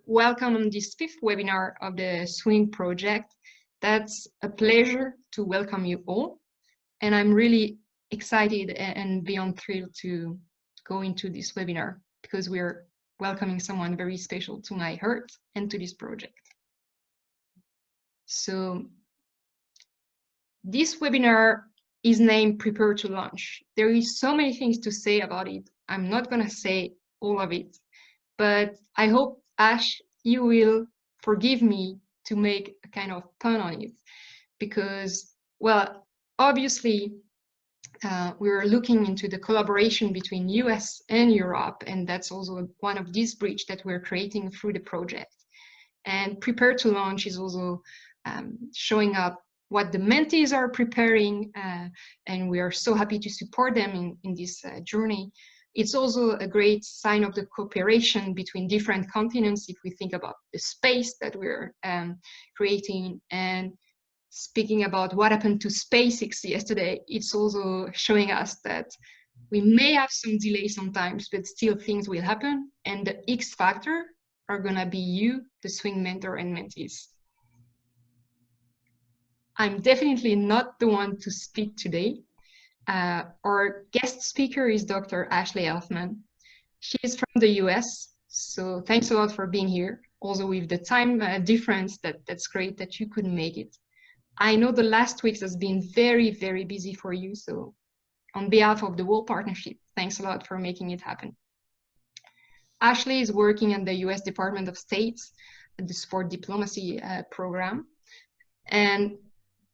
Welcome on this fifth webinar of the SWinG project. That's a pleasure to welcome you all. And I'm really excited and beyond thrilled to go into this webinar because we're welcoming someone very special to my heart and to this project. So this webinar is named Prepare to Launch. There is so many things to say about it. I'm not going to say all of it, but I hope, Ash, you will forgive me to make a kind of pun on it because, well, obviously, we're looking into the collaboration between US and Europe, and that's also one of these bridges that we're creating through the project. And Prepare to Launch is also showing up what the mentees are preparing, and we are so happy to support them in this journey. It's also a great sign of the cooperation between different continents if we think about the space that we're creating. And speaking about what happened to SpaceX yesterday, it's also showing us that we may have some delay sometimes, but still things will happen. And the X factor are gonna be you, the SWinG mentor and mentees. I'm definitely not the one to speak today. Our guest speaker is Dr. Ashleigh Huffman. She is from the US, so thanks a lot for being here. Also with the time difference, that's great that you could make it. I know the last weeks has been very, very busy for you, so on behalf of the whole partnership, thanks a lot for making it happen. Ashleigh is working at the US Department of State at the Sport Diplomacy program. And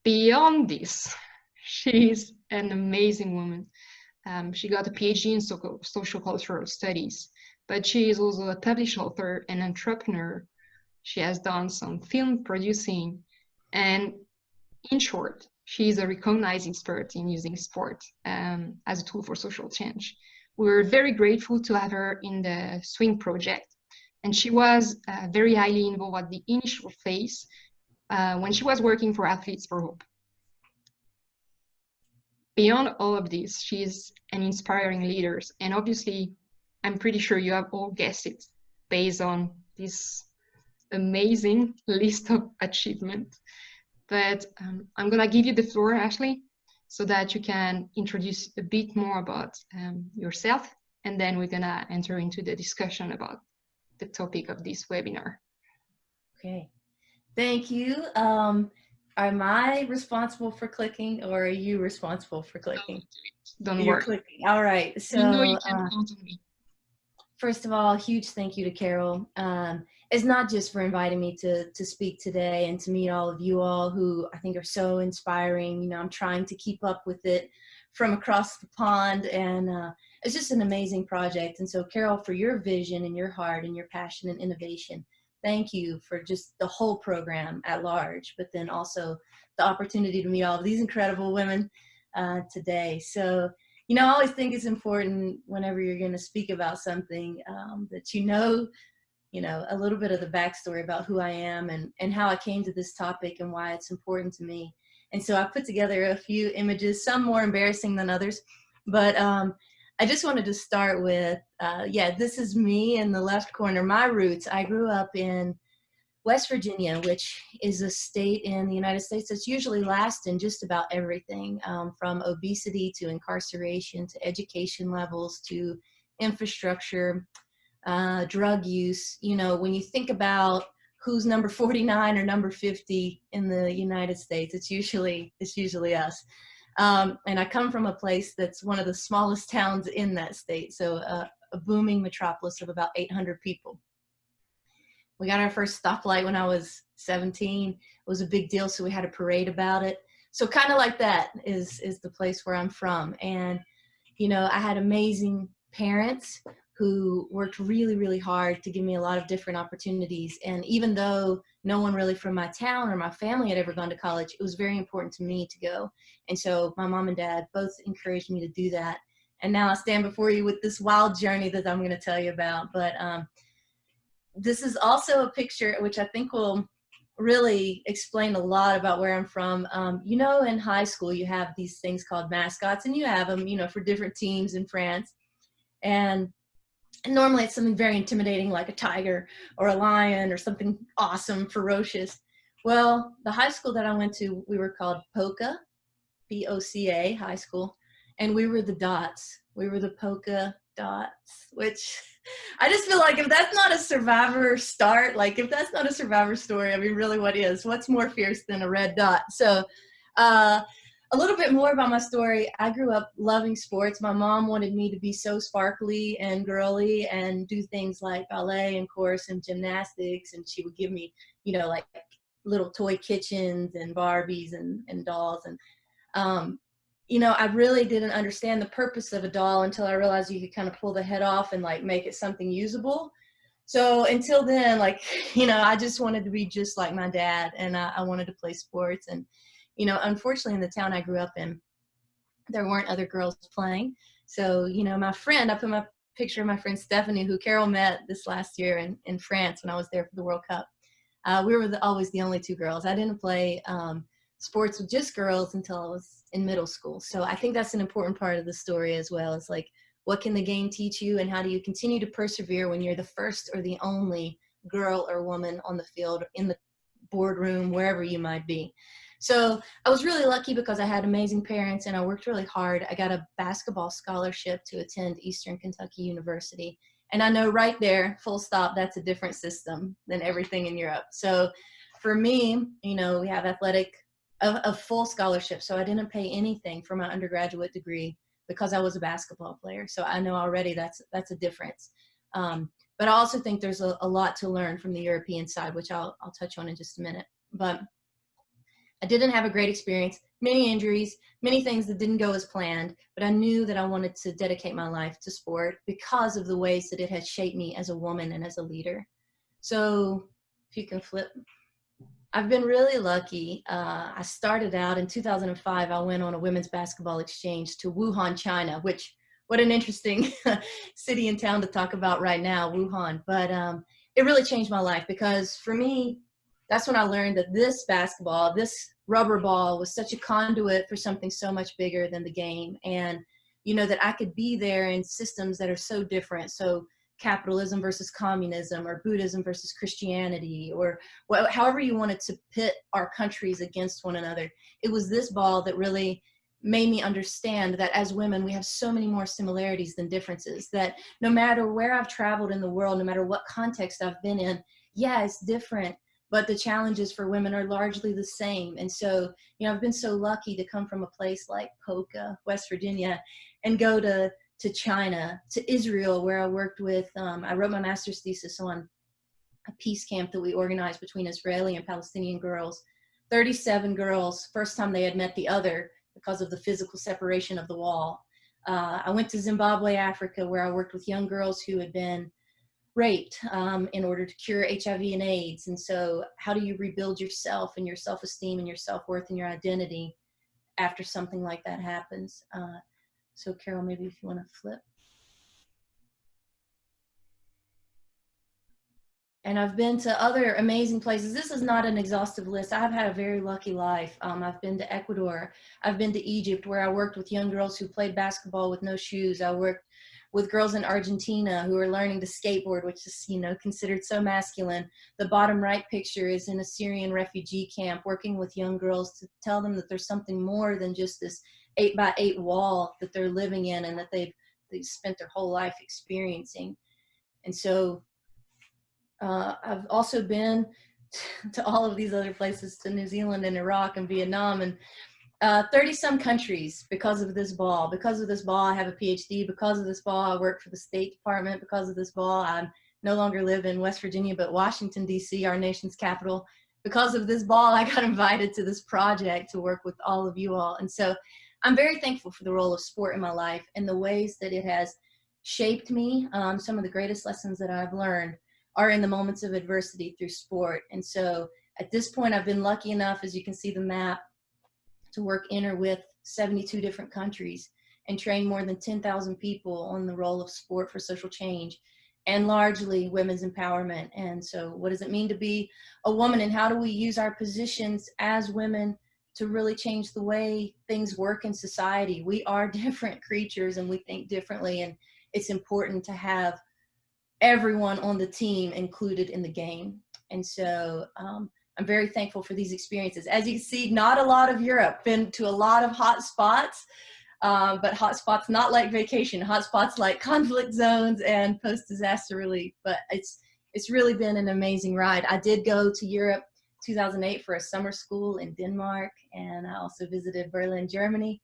beyond this, she's an amazing woman. She got a PhD in social cultural studies, but she is also a published author and entrepreneur. She has done some film producing, and in short, she is a recognized expert in using sport as a tool for social change. We're very grateful to have her in the SWinG project, and she was very highly involved at the initial phase when she was working for Athletes for Hope. Beyond all of this, she's an inspiring leader, and obviously, I'm pretty sure you have all guessed it based on this amazing list of achievements. But I'm gonna give you the floor, Ashleigh, so that you can introduce a bit more about yourself, and then we're gonna enter into the discussion about the topic of this webinar. Okay, thank you. Am I responsible for clicking, or are you responsible for clicking? Don't You're worry. clicking. All right. So you know you can count on me. First of all, huge thank you to Carole. It's not just for inviting me to speak today and to meet all of you all who I think are so inspiring. You know, I'm trying to keep up with it from across the pond, and it's just an amazing project. And so, Carole, for your vision and your heart and your passion and innovation, thank you for just the whole program at large, but then also the opportunity to meet all of these incredible women today. So, you know, I always think it's important whenever you're going to speak about something that you know, a little bit of the backstory about who I am and how I came to this topic and why it's important to me. And so I put together a few images, some more embarrassing than others, but I just wanted to start with, this is me in the left corner. My roots, I grew up in West Virginia, which is a state in the United States that's usually last in just about everything, from obesity to incarceration to education levels to infrastructure, drug use. You know, when you think about who's number 49 or number 50 in the United States, it's usually us. And I come from a place that's one of the smallest towns in that state, so a booming metropolis of about 800 people. We got our first stoplight when I was 17. It was a big deal, so we had a parade about it. So kind of like that is the place where I'm from. And, you know, I had amazing parents who worked really, really hard to give me a lot of different opportunities. And even though no one really from my town or my family had ever gone to college, it was very important to me to go. And so my mom and dad both encouraged me to do that. And now I stand before you with this wild journey that I'm going to tell you about. But this is also a picture which I think will really explain a lot about where I'm from. You know, in high school, you have these things called mascots, and you have them, you know, for different teams in France. And And normally it's something very intimidating like a tiger or a lion or something awesome, ferocious. Well, the high school that I went to, we were called POCA, P-O-C-A high school, and we were the dots. We were the polka dots, which I just feel like if that's not a survivor start, like if that's not a survivor story, I mean, really what is? What's more fierce than a red dot? So a little bit more about my story. I grew up loving sports. My mom wanted me to be so sparkly and girly and do things like ballet and chorus and gymnastics. And she would give me, you know, like little toy kitchens and Barbies and dolls. And, you know, I really didn't understand the purpose of a doll until I realized you could kind of pull the head off and like make it something usable. So until then, like, you know, I just wanted to be just like my dad, and I wanted to play sports. And, you know, unfortunately in the town I grew up in, there weren't other girls playing. So, you know, my friend, I put my picture of my friend Stephanie, who Carole met this last year in France when I was there for the World Cup. We were always the only two girls. I didn't play sports with just girls until I was in middle school. So I think that's an important part of the story as well. It's like, what can the game teach you, and how do you continue to persevere when you're the first or the only girl or woman on the field, in the boardroom, wherever you might be. So I was really lucky because I had amazing parents and I worked really hard. I got a basketball scholarship to attend Eastern Kentucky University. And I know right there, full stop, that's a different system than everything in Europe. So for me, you know, we have a full scholarship. So I didn't pay anything for my undergraduate degree because I was a basketball player. So I know already that's a difference. But I also think there's a lot to learn from the European side, which I'll touch on in just a minute. But I didn't have a great experience, many injuries, many things that didn't go as planned, but I knew that I wanted to dedicate my life to sport because of the ways that it had shaped me as a woman and as a leader. So if you can flip. I've been really lucky. I started out in 2005. I went on a women's basketball exchange to Wuhan, China, which, what an interesting city and town to talk about right now, Wuhan. But it really changed my life because for me, that's when I learned that this basketball, this rubber ball was such a conduit for something so much bigger than the game. And, you know, that I could be there in systems that are so different. So capitalism versus communism, or Buddhism versus Christianity, or however you wanted to pit our countries against one another. It was this ball that really made me understand that as women, we have so many more similarities than differences, that no matter where I've traveled in the world, no matter what context I've been in, yeah, it's different, but the challenges for women are largely the same. And so, you know, I've been so lucky to come from a place like Polka, West Virginia, and go to China, to Israel, where I worked with, I wrote my master's thesis on a peace camp that we organized between Israeli and Palestinian girls. 37 girls, first time they had met the other because of the physical separation of the wall. I went to Zimbabwe, Africa, where I worked with young girls who had been raped in order to cure HIV and AIDS. And so how do you rebuild yourself and your self-esteem and your self-worth and your identity after something like that happens? So Carole, maybe if you want to flip. And I've been to other amazing places. This is not an exhaustive list. I've had a very lucky life. I've been to Ecuador. I've been to Egypt, where I worked with young girls who played basketball with no shoes. I worked with girls in Argentina who are learning to skateboard, which is, you know, considered so masculine. The bottom right picture is in a Syrian refugee camp, working with young girls to tell them that there's something more than just this 8x8 wall that they're living in and that they've spent their whole life experiencing. And so I've also been to all of these other places, to New Zealand and Iraq and Vietnam, and 30 some countries because of this ball. Because of this ball, I have a PhD. Because of this ball, I work for the State Department. Because of this ball, I no longer live in West Virginia, but Washington, D.C., our nation's capital. Because of this ball, I got invited to this project to work with all of you all. And so I'm very thankful for the role of sport in my life and the ways that it has shaped me. Some of the greatest lessons that I've learned are in the moments of adversity through sport. And so at this point, I've been lucky enough, as you can see the map, to work in or with 72 different countries and train more than 10,000 people on the role of sport for social change, and largely women's empowerment. And so what does it mean to be a woman, and how do we use our positions as women to really change the way things work in society? We are different creatures and we think differently, and it's important to have everyone on the team included in the game. And so I'm very thankful for these experiences. As you can see, not a lot of Europe, been to a lot of hot spots, but hot spots not like vacation, hot spots like conflict zones and post-disaster relief. But it's really been an amazing ride. I did go to Europe 2008 for a summer school in Denmark, and I also visited Berlin, Germany.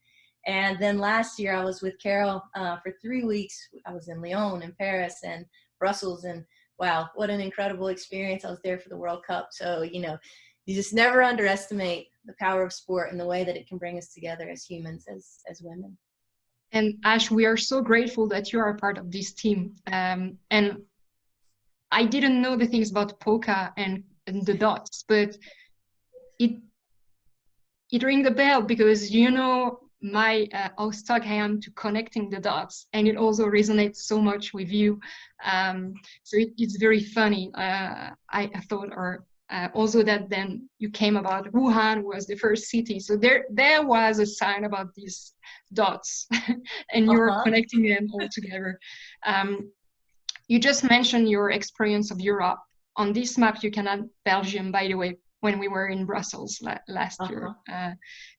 And then last year I was with Carole for 3 weeks. I was in Lyon and Paris and Brussels, and wow, what an incredible experience. I was there for the World Cup. So, you know, you just never underestimate the power of sport and the way that it can bring us together as humans, as women. And Ash, we are so grateful that you are a part of this team. And I didn't know the things about polka and the dots, but it rings a bell because, you know, how stuck I am to connecting the dots, and it also resonates so much with you. So it's very funny. I thought, or also that then you came about Wuhan was the first city, so there was a sign about these dots, and you're connecting them all together. You just mentioned your experience of Europe. On this map, you can add Belgium, by the way, when we were in Brussels last year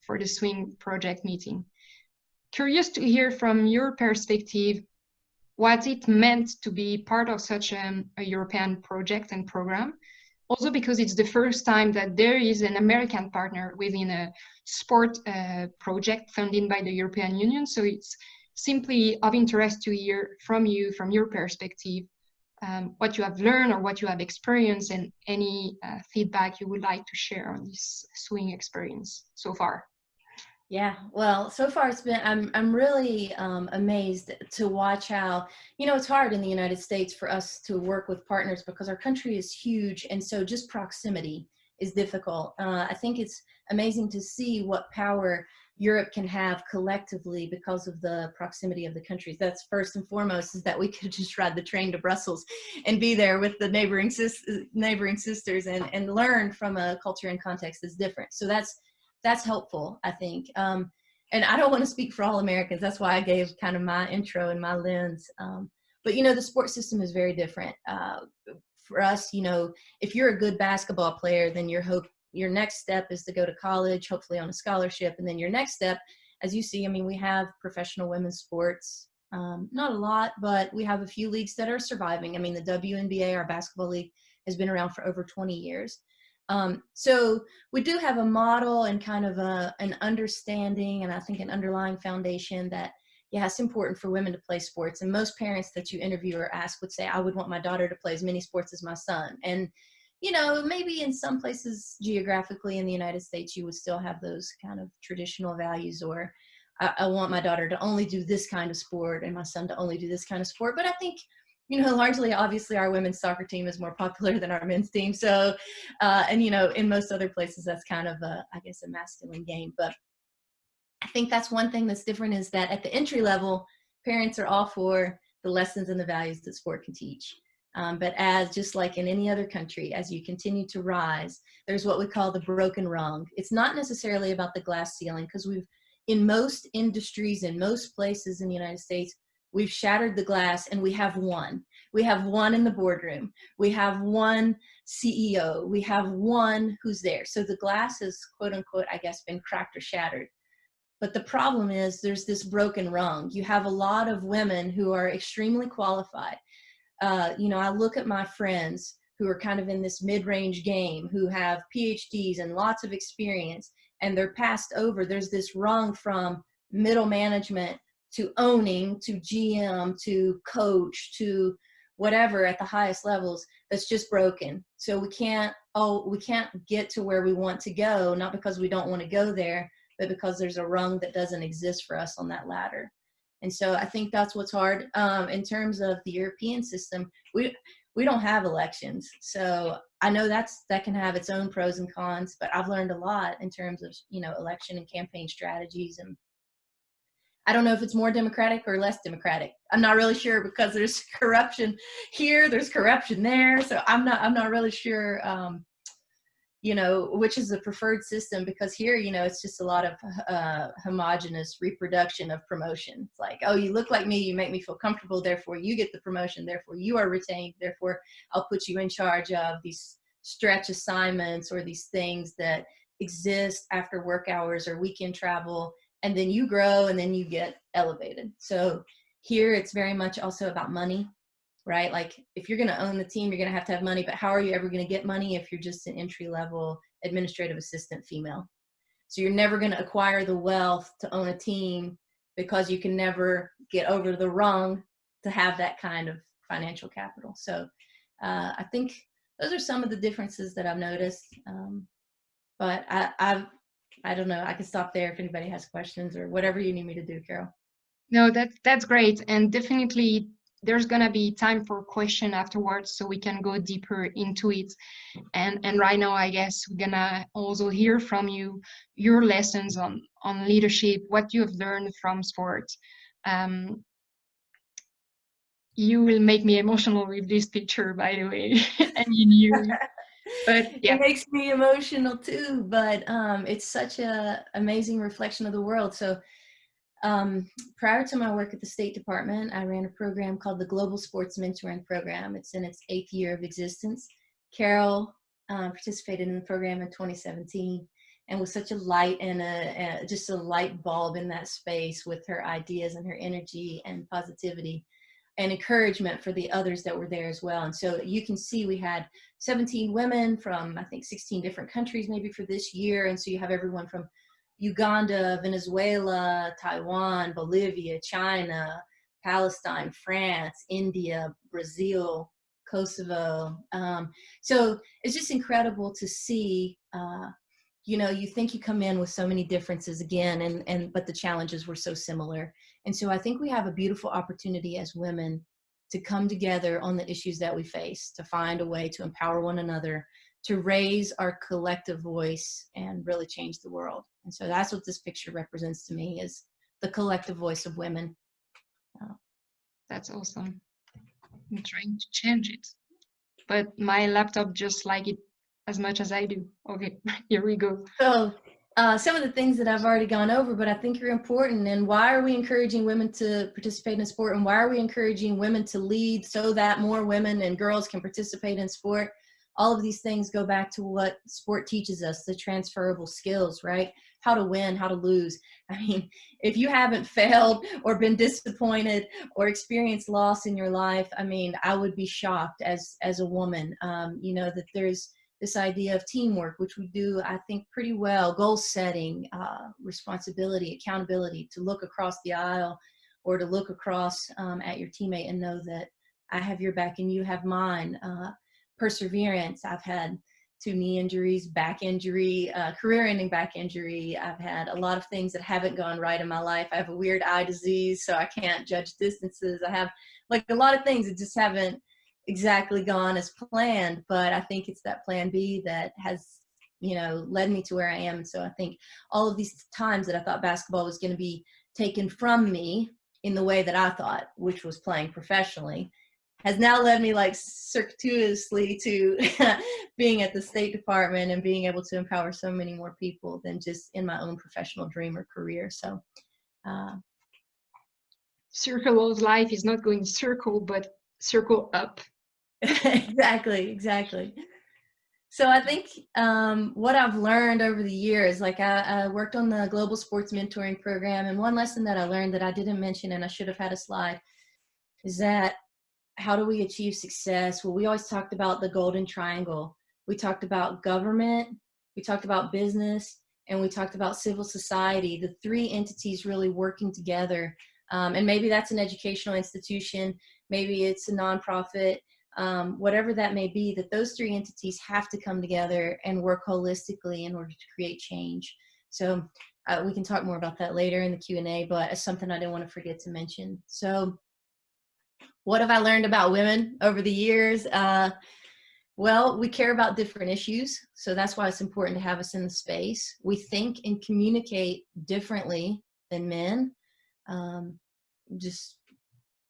for the SWinG project meeting. Curious to hear from your perspective, what it meant to be part of such a European project and program. Also because it's the first time that there is an American partner within a sport project funded by the European Union. So it's simply of interest to hear from you, from your perspective, what you have learned or what you have experienced, and any feedback you would like to share on this SWinG experience so far. Yeah, well, so far it's been, I'm really amazed to watch how, you know, it's hard in the United States for us to work with partners because our country is huge, and so just proximity is difficult. I think it's amazing to see what power Europe can have collectively because of the proximity of the countries. That's first and foremost, is that we could just ride the train to Brussels and be there with the neighboring sisters and learn from a culture and context that's different. So that's helpful, I think. And I don't want to speak for all Americans. That's why I gave kind of my intro and my lens. But, you know, the sports system is very different. For us, you know, if you're a good basketball player, then your next step is to go to college, hopefully on a scholarship. And then your next step, as you see, I mean, we have professional women's sports, not a lot, but we have a few leagues that are surviving. I mean, the WNBA, our basketball league, has been around for over 20 years. So we do have a model and kind of an understanding, and I think an underlying foundation that, yeah, it's important for women to play sports. And most parents that you interview or ask would say, I would want my daughter to play as many sports as my son. And, you know, maybe in some places geographically in the United States, you would still have those kind of traditional values, or I want my daughter to only do this kind of sport and my son to only do this kind of sport. But I think, you know, largely, obviously, our women's soccer team is more popular than our men's team. So, and, you know, in most other places, that's kind of I guess, a masculine game. But I think that's one thing that's different, is that at the entry level, parents are all for the lessons and the values that sport can teach. But just like in any other country, as you continue to rise, there's what we call the broken rung. It's not necessarily about the glass ceiling, because in most industries, in most places in the United States, we've shattered the glass, and we have one. We have one in the boardroom. We have one CEO. We have one who's there. So the glass has, quote unquote, I guess, been cracked or shattered. But the problem is there's this broken rung. You have a lot of women who are extremely qualified. You know, I look at my friends who are kind of in this mid-range game, who have PhDs and lots of experience, and they're passed over. There's this rung from middle management to owning, to GM, to coach, to whatever at the highest levels, that's just broken. So we can't get to where we want to go, not because we don't want to go there, but because there's a rung that doesn't exist for us on that ladder. And so I think that's what's hard. In terms of the European system, we don't have elections. So I know that can have its own pros and cons, but I've learned a lot in terms of, you know, election and campaign strategies. And I don't know if it's more democratic or less democratic. I'm not really sure, because there's corruption here, there's corruption there. So I'm not really sure you know, which is the preferred system, because here, you know, it's just a lot of homogenous reproduction of promotion. It's like, oh, you look like me, you make me feel comfortable, therefore you get the promotion, therefore you are retained, therefore I'll put you in charge of these stretch assignments or these things that exist after work hours or weekend travel, and then you grow and then you get elevated. So here it's very much also about money, right? Like if you're going to own the team, you're going to have money, but how are you ever going to get money if you're just an entry-level administrative assistant female? So you're never going to acquire the wealth to own a team, because you can never get over the rung to have that kind of financial capital. So I think those are some of the differences that I've noticed. But I don't know, I can stop there if anybody has questions or whatever you need me to do, Carol. No, that's great. And definitely there's going to be time for question afterwards, so we can go deeper into it. And right now, I guess we're going to also hear from you, your lessons on leadership, what you have learned from sports. You will make me emotional with this picture, by the way, and you knew. But yeah. It makes me emotional too, but it's such a amazing reflection of the world. So prior to my work at the State Department, I ran a program called the Global Sports Mentoring Program. It's in its 8th year of existence. Carole participated in the program in 2017 and was such a light and just a light bulb in that space with her ideas and her energy and positivity and encouragement for the others that were there as well. And so you can see we had 17 women from, I think, 16 different countries maybe for this year. And so you have everyone from Uganda, Venezuela, Taiwan, Bolivia, China, Palestine, France, India, Brazil, Kosovo. So it's just incredible to see, you know, you think you come in with so many differences again, but the challenges were so similar. And so I think we have a beautiful opportunity as women to come together on the issues that we face, to find a way to empower one another, to raise our collective voice and really change the world. And so that's what this picture represents to me, is the collective voice of women. That's awesome. I'm trying to change it, but my laptop just like it as much as I do. Okay, here we go. So some of the things that I've already gone over, but I think are important. And why are we encouraging women to participate in sport? And why are we encouraging women to lead so that more women and girls can participate in sport? All of these things go back to what sport teaches us, the transferable skills, right? How to win, how to lose. I mean, if you haven't failed or been disappointed or experienced loss in your life, I mean, I would be shocked as a woman, you know, that there's this idea of teamwork, which we do, I think, pretty well, goal setting, responsibility, accountability, to look across the aisle or to look across at your teammate and know that I have your back and you have mine. Perseverance. I've had 2 knee injuries, back injury, career-ending back injury. I've had a lot of things that haven't gone right in my life. I have a weird eye disease, so I can't judge distances. I have like a lot of things that just haven't exactly gone as planned, but I think it's that plan B that has, you know, led me to where I am. And so I think all of these times that I thought basketball was going to be taken from me in the way that I thought, which was playing professionally, has now led me like circuitously to being at the State Department and being able to empower so many more people than just in my own professional dream or career. So circle of life is not going circle, but circle up. Exactly. So I think what I've learned over the years, like I worked on the Global Sports Mentoring Program, and one lesson that I learned that I didn't mention, and I should have had a slide, is that how do we achieve success? Well, we always talked about the golden triangle. We talked about government, we talked about business, and we talked about civil society, the 3 entities really working together. And maybe that's an educational institution, maybe it's a nonprofit, whatever that may be, that those 3 entities have to come together and work holistically in order to create change. So we can talk more about that later in the Q&A, but it's something I didn't want to forget to mention. So what have I learned about women over the years? Well, we care about different issues, so that's why it's important to have us in the space. We think and communicate differently than men, just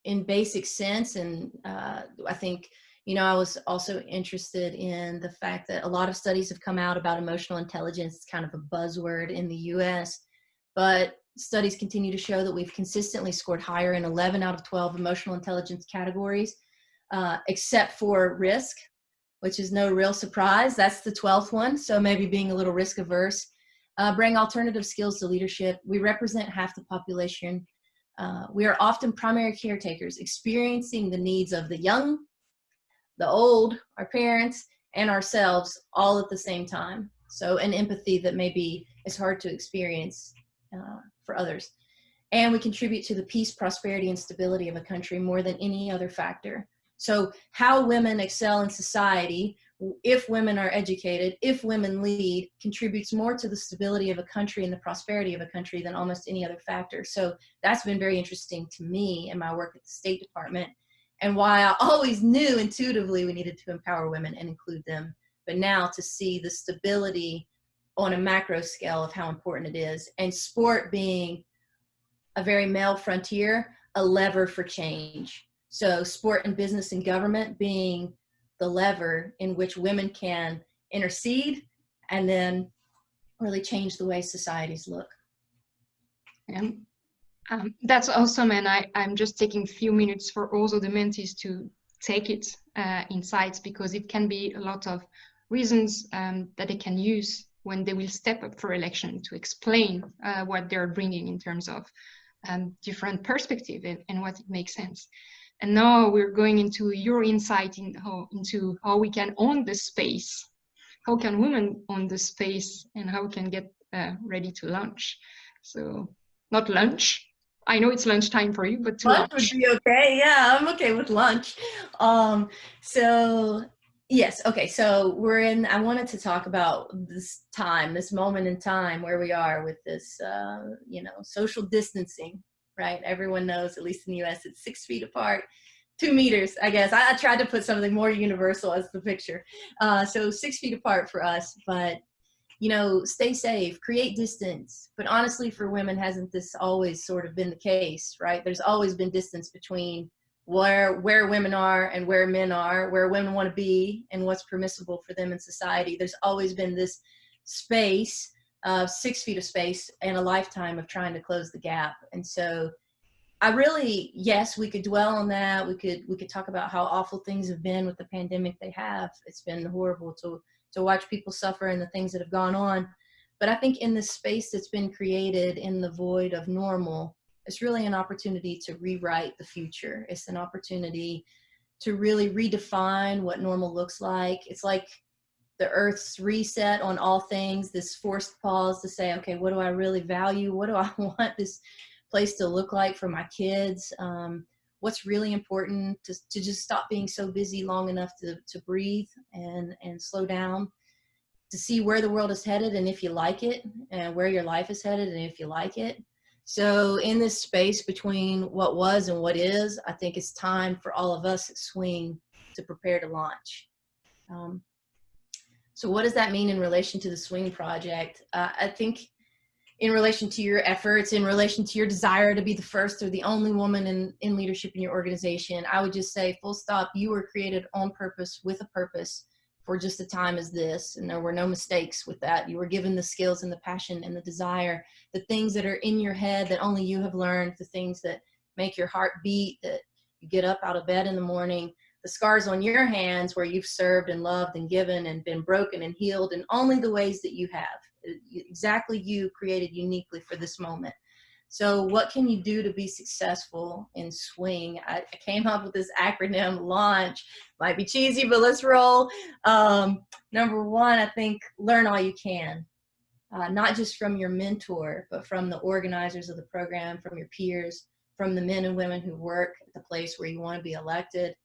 in basic sense. And I think, You know, I was also interested in the fact that a lot of studies have come out about emotional intelligence. It's kind of a buzzword in the US, but studies continue to show that we've consistently scored higher in 11 out of 12 emotional intelligence categories, except for risk, which is no real surprise. That's the 12th one. So maybe being a little risk averse. Bring alternative skills to leadership. We represent half the population. We are often primary caretakers, experiencing the needs of the young, the old, our parents, and ourselves all at the same time. So an empathy that maybe is hard to experience for others. And we contribute to the peace, prosperity, and stability of a country more than any other factor. So how women excel in society, if women are educated, if women lead, contributes more to the stability of a country and the prosperity of a country than almost any other factor. So that's been very interesting to me in my work at the State Department, and why I always knew intuitively we needed to empower women and include them. But now to see the stability on a macro scale of how important it is, and sport being a very male frontier, a lever for change. So sport and business and government being the lever in which women can intercede and then really change the way societies look. And that's awesome. And I'm just taking a few minutes for also the mentees to take it insights, because it can be a lot of reasons that they can use when they will step up for election to explain what they're bringing in terms of different perspective and what it makes sense. And now we're going into your insight into how we can own the space. How can women own the space, and how we can get ready to launch? So not lunch. I know it's lunchtime for you, but to lunch would be okay. Yeah, I'm okay with lunch. So yes, okay. So I wanted to talk about this time, this moment in time where we are with this, social distancing, right? Everyone knows, at least in the US, it's 6 feet apart, 2 meters, I guess. I tried to put something more universal as the picture. So 6 feet apart for us, but stay safe, create distance. But honestly, for women, hasn't this always sort of been the case, right? There's always been distance between where women are and where men are, where women want to be and what's permissible for them in society. There's always been this space, 6 feet of space, and a lifetime of trying to close the gap. And so yes, we could dwell on that. We could talk about how awful things have been with the pandemic. It's been horrible to watch people suffer and the things that have gone on. But I think in this space that's been created in the void of normal, it's really an opportunity to rewrite the future. It's an opportunity to really redefine what normal looks like. It's like the Earth's reset on all things, this forced pause to say, okay, what do I really value? What do I want this place to look like for my kids? What's really important to just stop being so busy long enough to breathe and slow down, to see where the world is headed and if you like it, and where your life is headed and if you like it. So in this space between what was and what is, I think it's time for all of us at SWinG to prepare to launch. So what does that mean in relation to the SWinG project? I think in relation to your efforts, in relation to your desire to be the first or the only woman in leadership in your organization, I would just say, full stop, you were created on purpose, with a purpose, for just a time as this, and there were no mistakes with that. You were given the skills and the passion and the desire, the things that are in your head that only you have learned, the things that make your heart beat, that you get up out of bed in the morning, the scars on your hands where you've served and loved and given and been broken and healed in only the ways that you have. Exactly you, created uniquely for this moment. So what can you do to be successful in SWinG? I came up with this acronym, LAUNCH. Might be cheesy, but let's roll. Number one, I think learn all you can. Not just from your mentor, but from the organizers of the program, from your peers, from the men and women who work at the place where you want to be elected.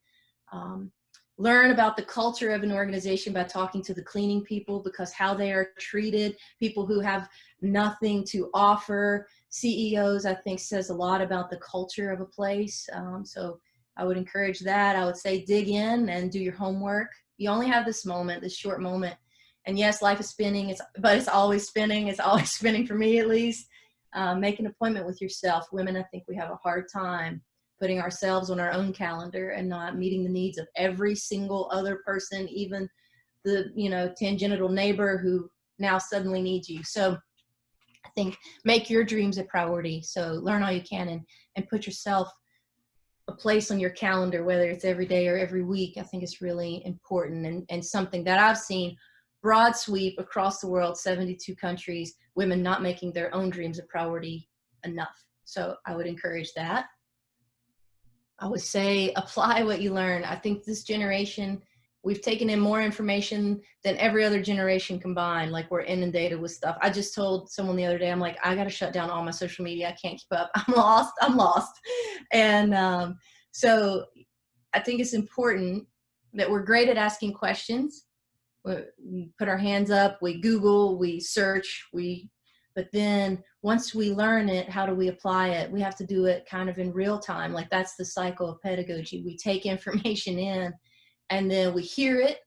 Learn about the culture of an organization by talking to the cleaning people, because how they are treated, people who have nothing to offer, CEOs, I think says a lot about the culture of a place. So I would encourage that. I would say dig in and do your homework. You only have this moment, this short moment. And yes, life is spinning, but it's always spinning. It's always spinning for me, at least. Make an appointment with yourself. Women, I think we have a hard time putting ourselves on our own calendar and not meeting the needs of every single other person, even the, you know, tangential neighbor who now suddenly needs you. So I think make your dreams a priority. So learn all you can and put yourself a place on your calendar, whether it's every day or every week. I think it's really important, and something that I've seen broad sweep across the world, 72 countries, women not making their own dreams a priority enough. So I would encourage that. I would say apply what you learn. I think this generation, we've taken in more information than every other generation combined. Like, we're inundated with stuff. I just told someone the other day, I'm like, I got to shut down all my social media. I can't keep up. I'm lost. And so I think it's important that we're great at asking questions. We put our hands up, we Google, we search, but then once we learn it, how do we apply it? We have to do it kind of in real time. Like, that's the cycle of pedagogy. We take information in, and then we hear it,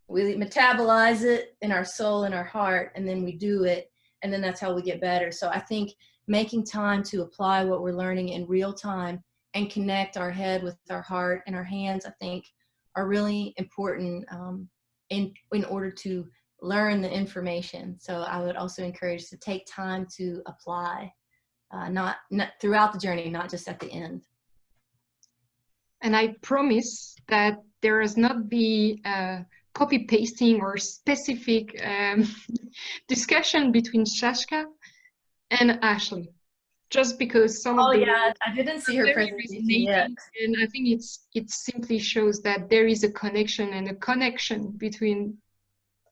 we metabolize it in our soul and our heart, and then we do it, and then that's how we get better. So I think making time to apply what we're learning in real time and connect our head with our heart and our hands, I think, are really important in order to learn the information. So I would also encourage to take time to apply, not throughout the journey, not just at the end. And I promise that there is not be copy pasting or specific discussion between Shashka and Ashleigh, just because some of the I didn't see her presentation yet. And I think it simply shows that there is a connection and a connection between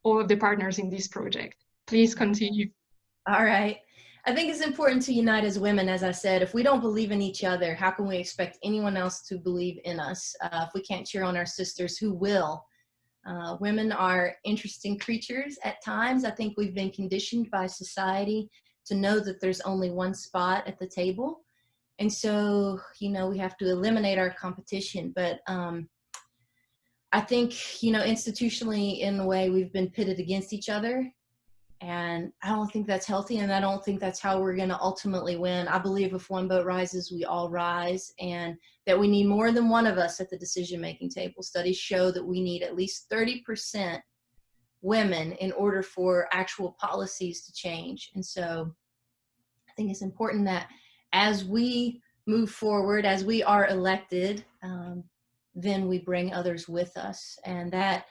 all of the partners in this project. Please continue. All right. I think it's important to unite as women. As I said, if we don't believe in each other, how can we expect anyone else to believe in us? If we can't cheer on our sisters, who will? Women are interesting creatures at times. I think we've been conditioned by society to know that there's only one spot at the table. And so, you know, we have to eliminate our competition. But I think, you know, institutionally, in a way, we've been pitted against each other. And I don't think that's healthy, and I don't think that's how we're going to ultimately win. I believe if one boat rises, we all rise, and that we need more than one of us at the decision-making table. Studies show that we need at least 30% women in order for actual policies to change. And so I think it's important that as we move forward, as we are elected, then we bring others with us, and that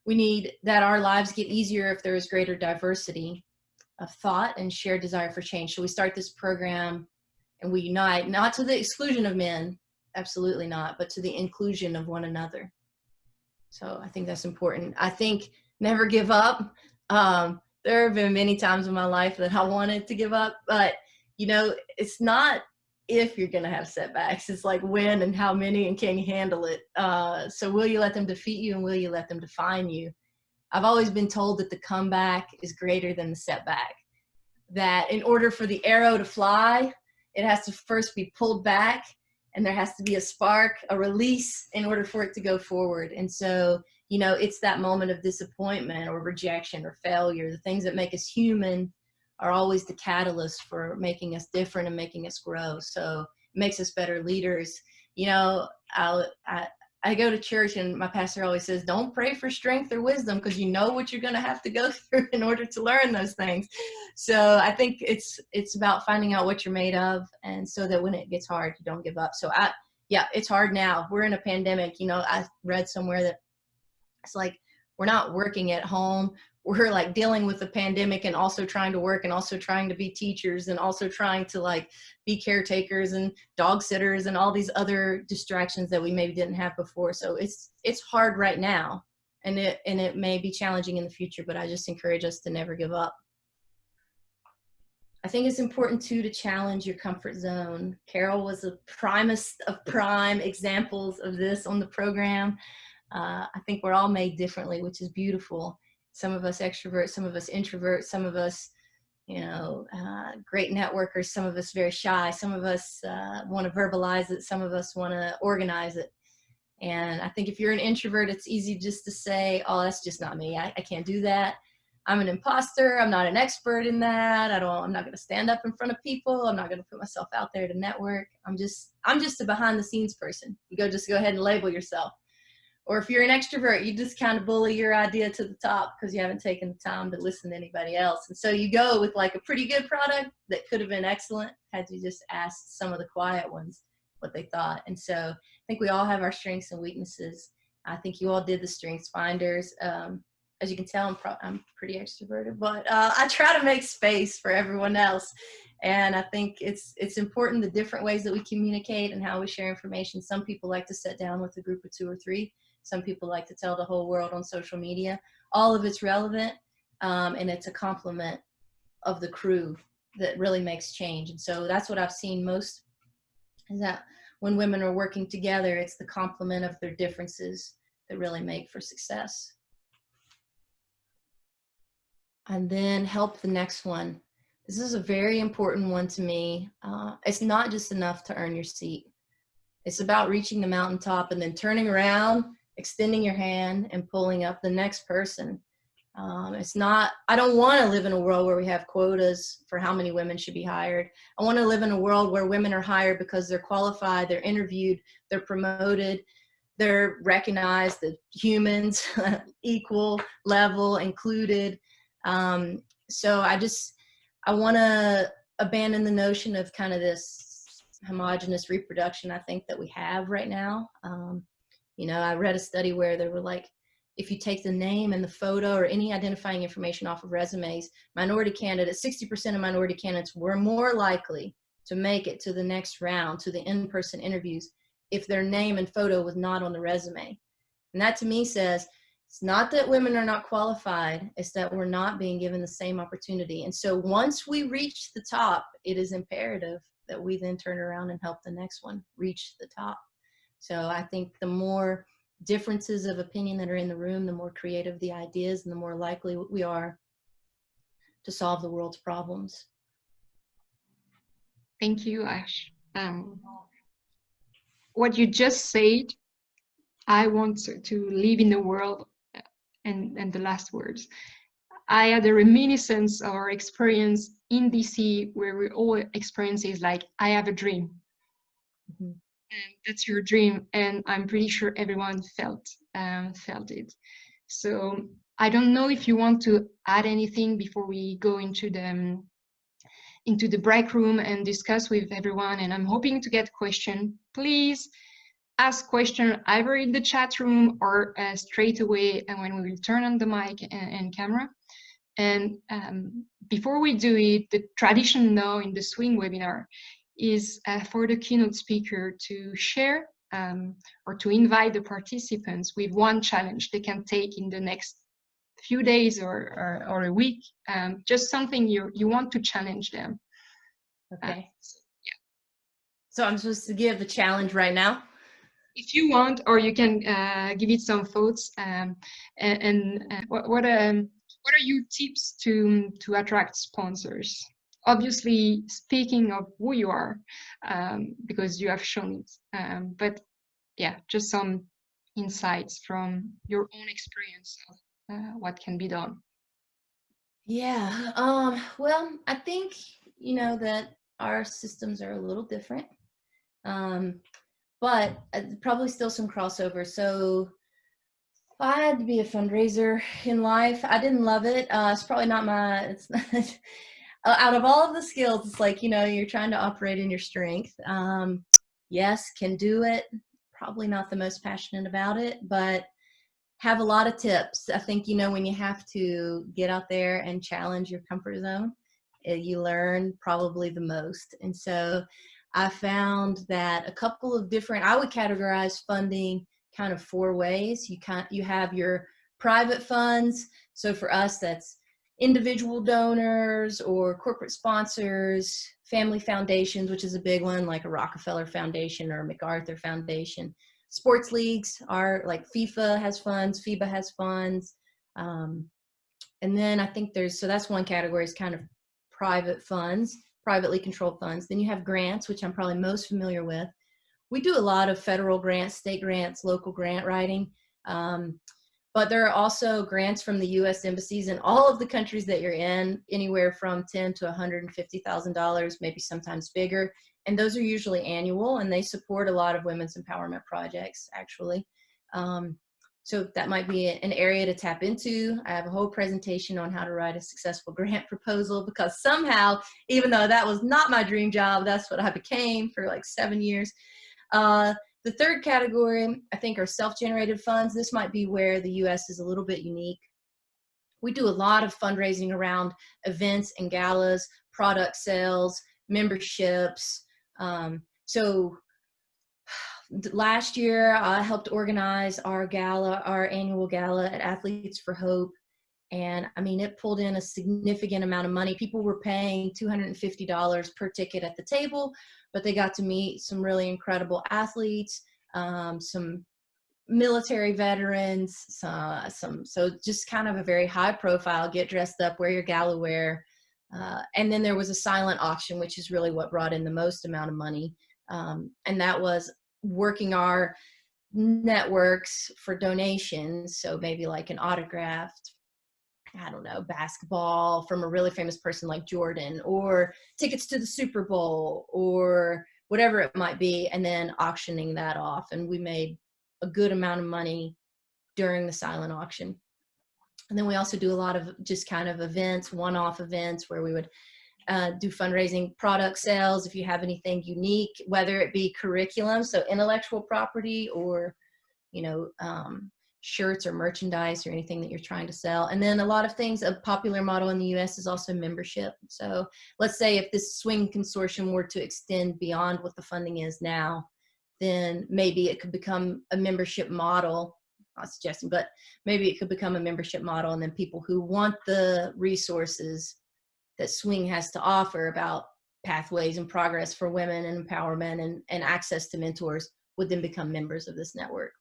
we need that our lives get easier if there is greater diversity of thought and shared desire for change. So we start this program and we unite, not to the exclusion of men, absolutely not, but to the inclusion of one another. So I think that's important. I think never give up. There have been many times in my life that I wanted to give up, but you know, it's not if you're going to have setbacks, it's like when and how many, and can you handle it? So will you let them defeat you, and will you let them define you? I've always been told that the comeback is greater than the setback, that in order for the arrow to fly, it has to first be pulled back, and there has to be a spark, a release, in order for it to go forward. And so, you know, it's that moment of disappointment or rejection or failure. The things that make us human are always the catalyst for making us different and making us grow. So it makes us better leaders. You know, I go to church, and my pastor always says, don't pray for strength or wisdom, because you know what you're going to have to go through in order to learn those things. So I think it's about finding out what you're made of, and so that when it gets hard, you don't give up. So yeah, it's hard now. We're in a pandemic. You know, I read somewhere that it's like, we're not working at home. We're like dealing with the pandemic and also trying to work and also trying to be teachers and also trying to like be caretakers and dog sitters and all these other distractions that we maybe didn't have before. So it's hard right now, and it may be challenging in the future, but I just encourage us to never give up. I think it's important too to challenge your comfort zone. Carole was the primest of prime examples of this on the program. I think we're all made differently, which is beautiful. Some of us extroverts, some of us introverts, some of us, you know, great networkers, some of us very shy, some of us want to verbalize it, some of us want to organize it. And I think if you're an introvert, it's easy just to say, oh, that's just not me. I can't do that. I'm an imposter. I'm not an expert in that. I'm not going to stand up in front of people. I'm not going to put myself out there to network. I'm just a behind the scenes person. Just go ahead and label yourself. Or if you're an extrovert, you just kind of bully your idea to the top because you haven't taken the time to listen to anybody else. And so you go with like a pretty good product that could have been excellent had you just asked some of the quiet ones what they thought. And so I think we all have our strengths and weaknesses. I think you all did the strengths finders. As you can tell, I'm pretty extroverted, but I try to make space for everyone else. And I think it's important the different ways that we communicate and how we share information. Some people like to sit down with a group of 2 or 3. Some people like to tell the whole world on social media. All of it's relevant, and it's a complement of the crew that really makes change. And so that's what I've seen most, is that when women are working together, it's the complement of their differences that really make for success. And then help the next one. This is a very important one to me. It's not just enough to earn your seat. It's about reaching the mountaintop and then turning around, extending your hand, and pulling up the next person. I don't want to live in a world where we have quotas for how many women should be hired. I want to live in a world where women are hired because they're qualified, they're interviewed, they're promoted, they're recognized, the humans, equal level, included. So I want to abandon the notion of kind of this homogenous reproduction I think that we have right now. I read a study where they were like, if you take the name and the photo or any identifying information off of resumes, 60% of minority candidates were more likely to make it to the next round, to the in-person interviews, if their name and photo was not on the resume. And that to me says, it's not that women are not qualified, it's that we're not being given the same opportunity. And so once we reach the top, it is imperative that we then turn around and help the next one reach the top. So I think the more differences of opinion that are in the room, the more creative the ideas and the more likely we are to solve the world's problems. Thank you, Ash. What you just said, I want to live in the world, and the last words. I had a reminiscence of our experience in DC where we all experience is like, I have a dream. Mm-hmm. And that's your dream, and I'm pretty sure everyone felt it. So I don't know if you want to add anything before we go into the break room and discuss with everyone. And I'm hoping to get question. Please ask question either in the chat room or straight away, and when we will turn on the mic and camera. And before we do it, the tradition now in the SWinG webinar is for the keynote speaker to share or to invite the participants with one challenge they can take in the next few days or a week, just something you want to challenge them. Okay. Yeah. So I'm supposed to give a challenge right now? If you want, or you can give it some thoughts. What are your tips to attract sponsors? Obviously, speaking of who you are, because you have shown it. But yeah, just some insights from your own experience of what can be done. Yeah. Well, I think, that our systems are a little different. But probably still some crossover. So if I had to be a fundraiser in life, I didn't love it. It's probably not it's not, out of all of the skills, it's like, you're trying to operate in your strength. Yes, can do it. Probably not the most passionate about it, but have a lot of tips. I think, when you have to get out there and challenge your comfort zone, you learn probably the most. And so I found that a couple of different, I would categorize funding kind of 4 ways. You have your private funds. So for us, that's individual donors or corporate sponsors, family foundations, which is a big one, like a Rockefeller Foundation or MacArthur Foundation. Sports leagues are like FIFA has funds, FIBA has funds. And then I think so that's one category is kind of private funds, privately controlled funds. Then you have grants, which I'm probably most familiar with. We do a lot of federal grants, state grants, local grant writing. But there are also grants from the U.S. embassies in all of the countries that you're in, anywhere from $10,000 to $150,000, maybe sometimes bigger. And those are usually annual, and they support a lot of women's empowerment projects, actually. So that might be an area to tap into. I have a whole presentation on how to write a successful grant proposal, because somehow, even though that was not my dream job, that's what I became for like 7 years. The third category, I think, are self-generated funds. This might be where the U.S. is a little bit unique. We do a lot of fundraising around events and galas, product sales, memberships. So last year, I helped organize our gala, our annual gala at Athletes for Hope. And I mean, it pulled in a significant amount of money. People were paying $250 per ticket at the table, but they got to meet some really incredible athletes, some military veterans, so just kind of a very high profile, get dressed up, wear your gala wear. And then there was a silent auction, which is really what brought in the most amount of money. And that was working our networks for donations. So maybe like an autographed, I don't know, basketball from a really famous person like Jordan, or tickets to the Super Bowl, or whatever it might be, and then auctioning that off. And we made a good amount of money during the silent auction. And then we also do a lot of just kind of events, one-off events, where we would do fundraising, product sales, if you have anything unique, whether it be curriculum, so intellectual property, or, you know, shirts or merchandise or anything that you're trying to sell. And then a lot of things, a popular model in the US is also membership. So let's say if this SWinG consortium were to extend beyond what the funding is now, then maybe it could become a membership model. Not suggesting, but maybe it could become a membership model, and then people who want the resources that SWinG has to offer about pathways and progress for women and empowerment and access to mentors would then become members of this network.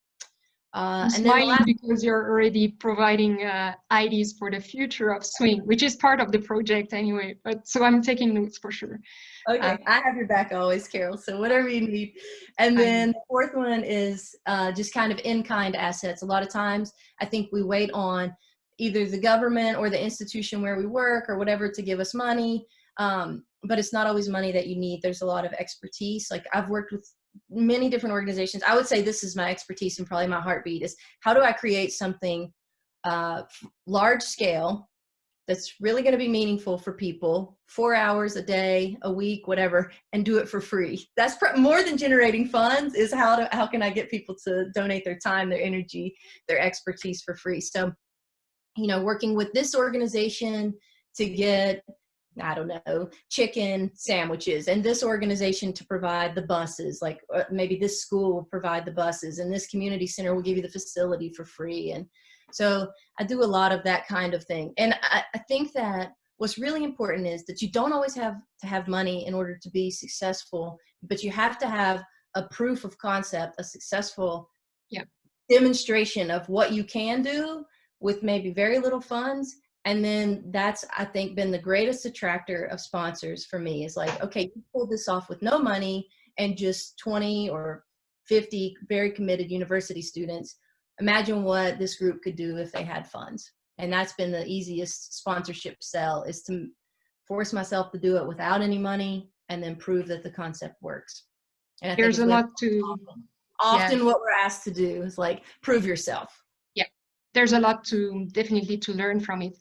I'm smiling because you're already providing ideas for the future of SWinG, which is part of the project anyway. But so I'm taking notes for sure. Okay, I have your back always, Carole. So whatever you need. And then the fourth one is just kind of in-kind assets. A lot of times, I think we wait on either the government or the institution where we work or whatever to give us money. But it's not always money that you need. There's a lot of expertise. Like I've worked with many different organizations. I would say this is my expertise and probably my heartbeat, is how do I create something large scale that's really going to be meaningful for people, 4 hours a day, a week, whatever, and do it for free. That's more than generating funds, is how can I get people to donate their time, their energy, their expertise for free. So, you know, working with this organization to get, I don't know, chicken sandwiches, and this organization to provide the buses, like maybe this school will provide the buses, and this community center will give you the facility for free. And so I do a lot of that kind of thing. And I think that what's really important is that you don't always have to have money in order to be successful, but you have to have a proof of concept, a successful demonstration of what you can do with maybe very little funds. And then that's, I think, been the greatest attractor of sponsors for me, is like, okay, you pulled this off with no money and just 20 or 50 very committed university students. Imagine what this group could do if they had funds. And that's been the easiest sponsorship sell, is to force myself to do it without any money and then prove that the concept works. And I think there's a lot to often what we're asked to do is like, prove yourself. Yeah, there's a lot to definitely to learn from it.